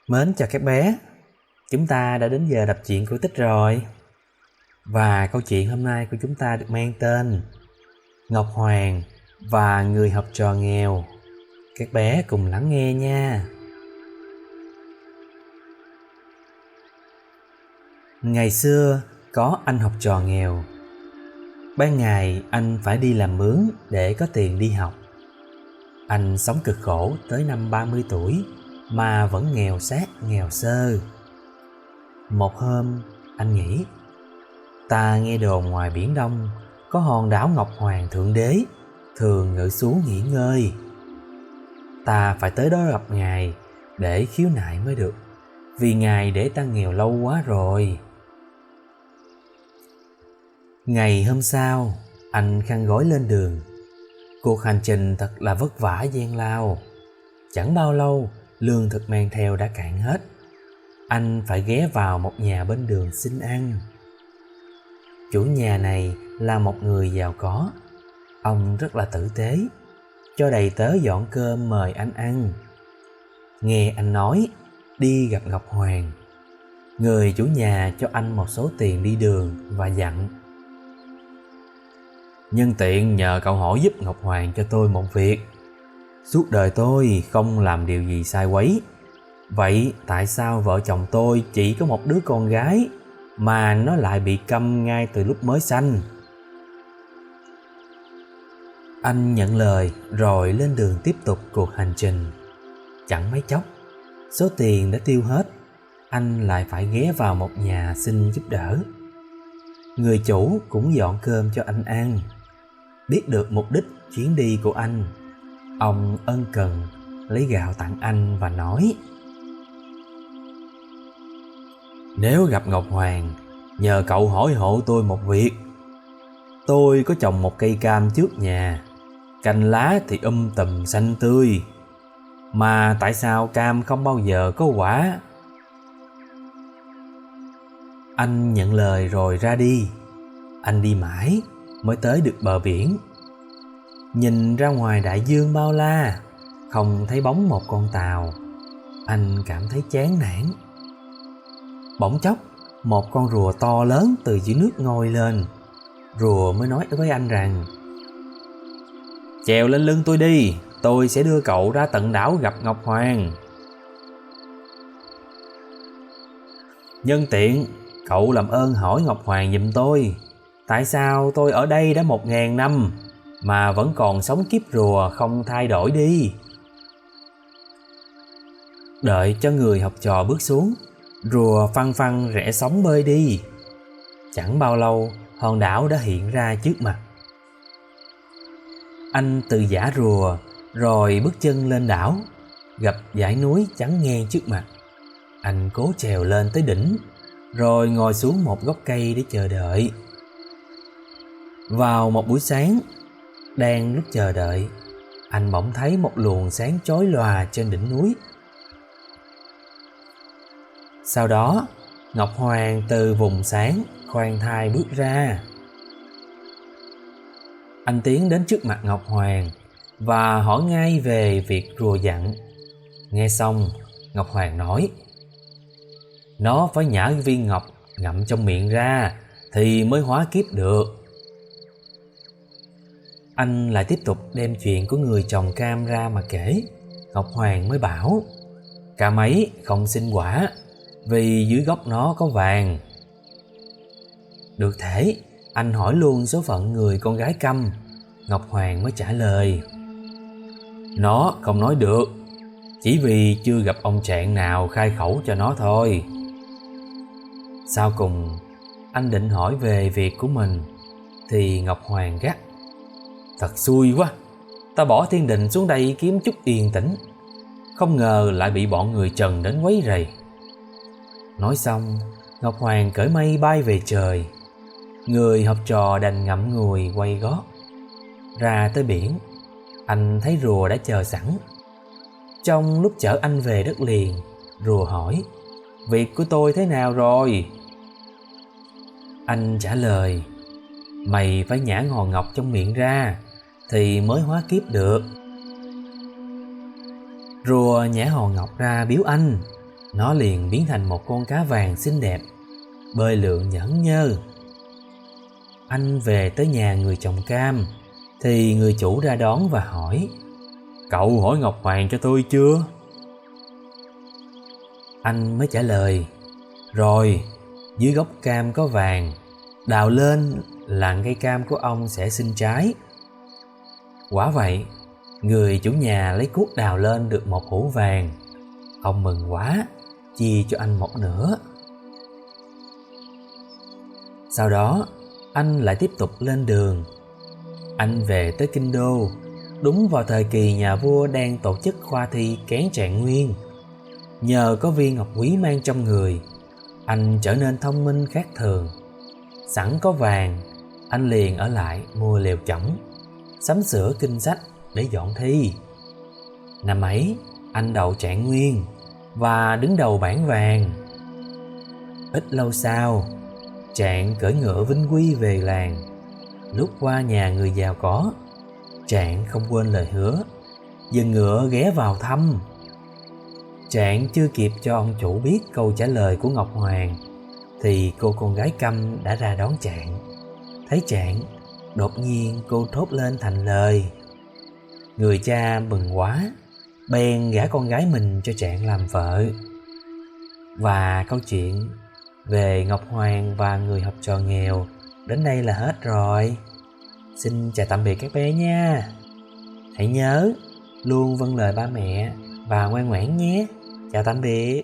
Mến chào các bé, chúng ta đã đến giờ đọc truyện cổ tích rồi. Và câu chuyện hôm nay của chúng ta được mang tên Ngọc Hoàng và người học trò nghèo. Các bé cùng lắng nghe nha. Ngày xưa có anh học trò nghèo. Ban ngày anh phải đi làm mướn để có tiền đi học. Anh sống cực khổ tới năm 30 tuổi mà vẫn nghèo sát nghèo sơ. Một hôm anh nghĩ, ta nghe đồn ngoài Biển Đông có hòn đảo Ngọc Hoàng Thượng Đế thường ngự xuống nghỉ ngơi. Ta phải tới đó gặp ngài để khiếu nại mới được, vì ngài để ta nghèo lâu quá rồi. Ngày hôm sau, anh khăn gói lên đường. Cuộc hành trình thật là vất vả gian lao. Chẳng bao lâu, lương thực mang theo đã cạn hết. Anh phải ghé vào một nhà bên đường xin ăn. Chủ nhà này là một người giàu có. Ông rất là tử tế, cho đầy tớ dọn cơm mời anh ăn. Nghe anh nói đi gặp Ngọc Hoàng, người chủ nhà cho anh một số tiền đi đường và dặn: nhân tiện nhờ cậu hỏi giúp Ngọc Hoàng cho tôi một việc. Suốt đời tôi không làm điều gì sai quấy. Vậy tại sao vợ chồng tôi chỉ có một đứa con gái mà nó lại bị câm ngay từ lúc mới sanh? Anh nhận lời rồi lên đường tiếp tục cuộc hành trình. Chẳng mấy chốc, số tiền đã tiêu hết. Anh lại phải ghé vào một nhà xin giúp đỡ. Người chủ cũng dọn cơm cho anh ăn. Biết được mục đích chuyến đi của anh, ông ân cần lấy gạo tặng anh và nói: nếu gặp Ngọc Hoàng, nhờ cậu hỏi hộ tôi một việc. Tôi có trồng một cây cam trước nhà, cành lá thì tùm xanh tươi, mà tại sao cam không bao giờ có quả? Anh nhận lời rồi ra đi. Anh đi mãi mới tới được bờ biển. Nhìn ra ngoài đại dương bao la, không thấy bóng một con tàu. Anh cảm thấy chán nản. Bỗng chốc, một con rùa to lớn từ dưới nước ngoi lên. Rùa mới nói với anh rằng: chèo lên lưng tôi đi, tôi sẽ đưa cậu ra tận đảo gặp Ngọc Hoàng. Nhân tiện, cậu làm ơn hỏi Ngọc Hoàng giùm tôi, tại sao tôi ở đây đã 1000 năm mà vẫn còn sống kiếp rùa không thay đổi đi. Đợi cho người học trò bước xuống, rùa phăng phăng rẽ sóng bơi đi. Chẳng bao lâu, hòn đảo đã hiện ra trước mặt. Anh từ giả rùa rồi bước chân lên đảo, gặp dãy núi chắn ngang trước mặt. Anh cố trèo lên tới đỉnh, rồi ngồi xuống một gốc cây để chờ đợi. Vào một buổi sáng, đang lúc chờ đợi, anh bỗng thấy một luồng sáng chói lòa trên đỉnh núi. Sau đó, Ngọc Hoàng từ vùng sáng khoan thai bước ra. Anh tiến đến trước mặt Ngọc Hoàng và hỏi ngay về việc rùa dặn. Nghe xong, Ngọc Hoàng nói: nó phải nhả viên ngọc ngậm trong miệng ra thì mới hóa kiếp được. Anh lại tiếp tục đem chuyện của người trồng cam ra mà kể. Ngọc Hoàng mới bảo: cam ấy không sinh quả, vì dưới gốc nó có vàng. Được thể, anh hỏi luôn số phận người con gái câm. Ngọc Hoàng mới trả lời: nó không nói được, chỉ vì chưa gặp ông trạng nào khai khẩu cho nó thôi. Sau cùng, anh định hỏi về việc của mình, thì Ngọc Hoàng gắt: thật xui quá, ta bỏ thiên đình xuống đây kiếm chút yên tĩnh, không ngờ lại bị bọn người Trần đến quấy rầy. Nói xong, Ngọc Hoàng cởi mây bay về trời. Người học trò đành ngậm ngùi quay gót. Ra tới biển, anh thấy rùa đã chờ sẵn. Trong lúc chở anh về đất liền, rùa hỏi: việc của tôi thế nào rồi? Anh trả lời: mày phải nhả ngọn ngọc trong miệng ra thì mới hóa kiếp được. Rùa nhả hòn ngọc ra biếu anh. nó liền biến thành một con cá vàng xinh đẹp, bơi lượn nhởn nhơ. Anh về tới nhà người trồng cam thì người chủ ra đón và hỏi: "Cậu hỏi Ngọc Hoàng cho tôi chưa?" Anh mới trả lời: "Rồi, dưới gốc cam có vàng, đào lên là cây cam của ông sẽ sinh trái." Quả vậy, người chủ nhà lấy cuốc đào lên được một hũ vàng. Ông mừng quá, chia cho anh một nửa. Sau đó, anh lại tiếp tục lên đường. Anh về tới Kinh Đô, đúng vào thời kỳ nhà vua đang tổ chức khoa thi Kén Trạng Nguyên. Nhờ có viên ngọc quý mang trong người, anh trở nên thông minh khác thường. Sẵn có vàng, anh liền ở lại mua lều chõng, sắm sửa kinh sách để dọn thi. Năm ấy, anh đậu Trạng Nguyên và đứng đầu bảng vàng. Ít lâu sau, Trạng cưỡi ngựa vinh quy về làng. Lúc qua nhà người giàu có, Trạng không quên lời hứa, dừng ngựa ghé vào thăm. Trạng chưa kịp cho ông chủ biết câu trả lời của Ngọc Hoàng thì cô con gái Câm đã ra đón Trạng. Thấy Trạng, đột nhiên cô thốt lên thành lời. Người cha mừng quá, bèn gả con gái mình cho Trạng làm vợ. Và câu chuyện về Ngọc Hoàng và người học trò nghèo đến đây là hết rồi. Xin chào tạm biệt các bé nha. Hãy nhớ luôn vâng lời ba mẹ và ngoan ngoãn nhé. Chào tạm biệt.